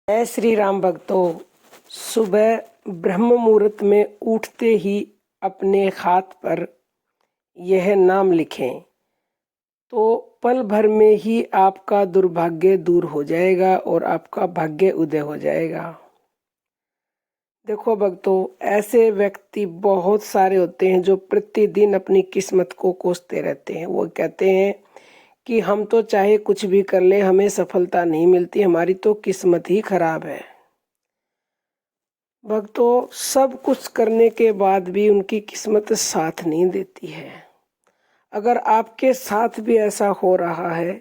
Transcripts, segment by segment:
जय श्री राम भक्तों। सुबह ब्रह्म मुहूर्त में उठते ही अपने हाथ पर यह नाम लिखें तो पल भर में ही आपका दुर्भाग्य दूर हो जाएगा और आपका भाग्य उदय हो जाएगा। देखो भक्तों, ऐसे व्यक्ति बहुत सारे होते हैं जो प्रतिदिन अपनी किस्मत को कोसते रहते हैं। वो कहते हैं कि हम तो चाहे कुछ भी कर लें, हमें सफलता नहीं मिलती, हमारी तो किस्मत ही खराब है। भक्तों, सब कुछ करने के बाद भी उनकी किस्मत साथ नहीं देती है। अगर आपके साथ भी ऐसा हो रहा है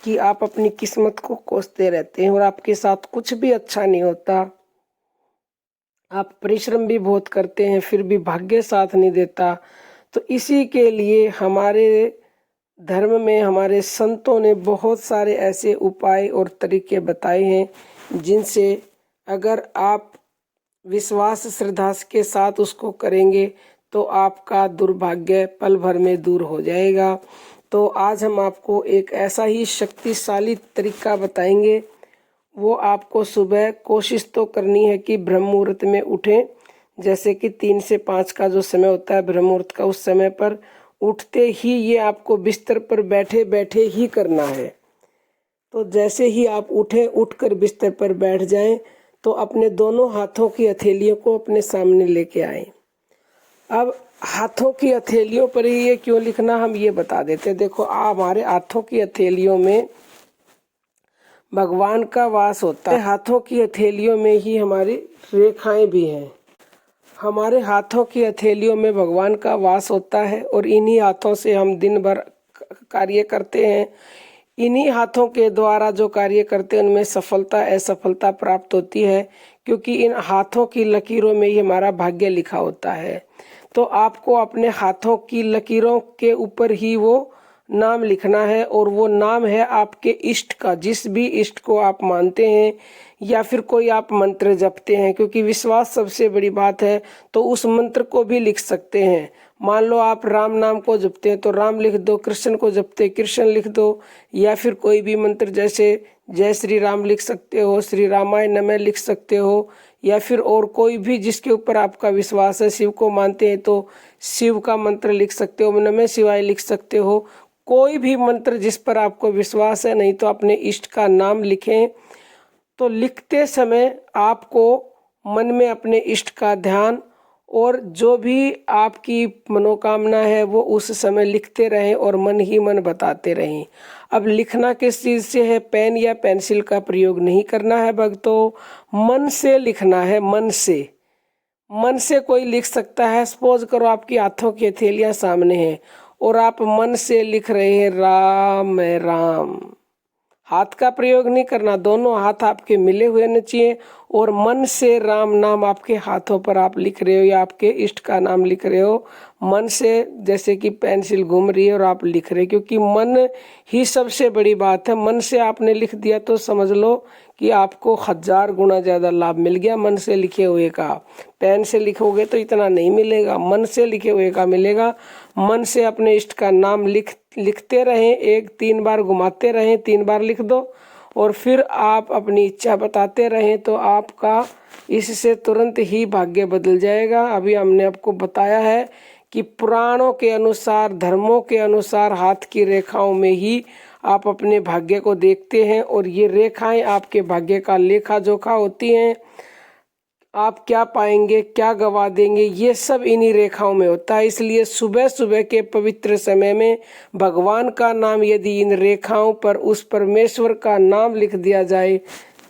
कि आप अपनी किस्मत को कोसते रहते हैं और आपके साथ कुछ भी अच्छा नहीं होता, आप परिश्रम भी बहुत करते हैं फिर भी भाग्य साथ नहीं देता, तो इसी के लिए हमारे धर्म में हमारे संतों ने बहुत सारे ऐसे उपाय और तरीके बताए हैं जिनसे अगर आप विश्वास श्रद्धा के साथ उसको करेंगे तो आपका दुर्भाग्य पल भर में दूर हो जाएगा। तो आज हम आपको एक ऐसा ही शक्तिशाली तरीका बताएंगे। वो आपको सुबह कोशिश तो करनी है कि ब्रह्म मुहूर्त में उठें। जैसे कि 3 से 5 का जो समय होता है ब्रह्म मुहूर्त का, उस समय पर उठते ही ये आपको बिस्तर पर बैठे बैठे ही करना है। तो जैसे ही आप उठें, उठकर बिस्तर पर बैठ जाएं, तो अपने दोनों हाथों की हथेलियों को अपने सामने लेके आएं। अब हाथों की हथेलियों पर ही ये क्यों लिखना, हम ये बता देते हैं। देखो, हमारे हाथों की हथेलियों में भगवान का वास होता है। हाथों की हथेलियों में ही हमारी रेखाएं भी हैं। हमारे हाथों की हथेलियों में भगवान का वास होता है और इन्हीं हाथों से हम दिन भर कार्य करते हैं। इन्हीं हाथों के द्वारा जो कार्य करते हैं उनमें सफलता असफलता प्राप्त होती है, क्योंकि इन हाथों की लकीरों में ही हमारा भाग्य लिखा होता है। तो आपको अपने हाथों की लकीरों के ऊपर ही वो नाम लिखना है, और वो नाम है आपके इष्ट का। जिस भी इष्ट को आप मानते हैं या फिर कोई आप मंत्र जपते हैं, क्योंकि विश्वास सबसे बड़ी बात है, तो उस मंत्र को भी लिख सकते हैं। मान लो आप राम नाम को जपते हैं तो राम लिख दो, कृष्ण को जपते कृष्ण लिख दो, या फिर कोई भी मंत्र जैसे जय श्री राम लिख सकते हो, श्री रामाय नमः लिख सकते हो, या फिर और कोई भी जिसके ऊपर आपका विश्वास है। शिव को मानते हैं तो शिव का मंत्र लिख सकते हो, नमः शिवाय लिख सकते हो। कोई भी मंत्र जिस पर आपको विश्वास है, नहीं तो अपने इष्ट का नाम लिखें। तो लिखते समय आपको मन में अपने इष्ट का ध्यान और जो भी आपकी मनोकामना है वो उस समय लिखते रहें और मन ही मन बताते रहें। अब लिखना किस चीज़ से है, पेन या पेंसिल का प्रयोग नहीं करना है भक्तों, मन से लिखना है। मन से कोई लिख सकता है। सपोज करो आपकी हाथों की हथेलियां सामने हैं और आप मन से लिख रहे हैं राम राम। हाथ का प्रयोग नहीं करना, दोनों हाथ आपके मिले हुए होने चाहिए और मन से राम नाम आपके हाथों पर आप लिख रहे हो या आपके इष्ट का नाम लिख रहे हो मन से। जैसे कि पेंसिल घूम रही है और आप लिख रहे, क्योंकि मन ही सबसे बड़ी बात है। मन से आपने लिख दिया तो समझ लो कि आपको 1000 गुना ज़्यादा लाभ मिल गया मन से लिखे हुए का। पेन से लिखोगे तो इतना नहीं मिलेगा, मन से लिखे हुए का मिलेगा। मन से अपने इष्ट का नाम लिखते रहें, 3 बार घुमाते रहें, 3 बार लिख दो और फिर आप अपनी इच्छा बताते रहें, तो आपका इससे तुरंत ही भाग्य बदल जाएगा। अभी हमने आपको बताया है कि पुराणों के अनुसार, धर्मों के अनुसार हाथ की रेखाओं में ही आप अपने भाग्य को देखते हैं, और ये रेखाएं आपके भाग्य का लेखा जोखा होती हैं। आप क्या पाएंगे क्या गवा देंगे, ये सब इन्हीं रेखाओं में होता है। इसलिए सुबह सुबह के पवित्र समय में भगवान का नाम यदि इन रेखाओं पर उस परमेश्वर का नाम लिख दिया जाए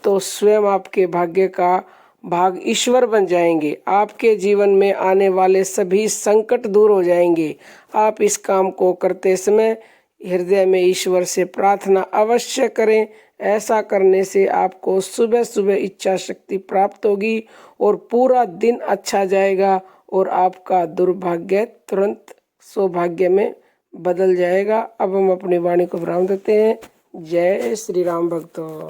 तो स्वयं आपके भाग्य का भाग ईश्वर बन जाएंगे। आपके जीवन में आने वाले सभी संकट दूर हो जाएंगे। आप इस काम को करते समय हृदय में ईश्वर से प्रार्थना अवश्य करें। ऐसा करने से आपको सुबह सुबह इच्छा शक्ति प्राप्त होगी और पूरा दिन अच्छा जाएगा और आपका दुर्भाग्य तुरंत सौभाग्य में बदल जाएगा। अब हम अपनी वाणी को विराम देते हैं। जय श्री राम भक्तों।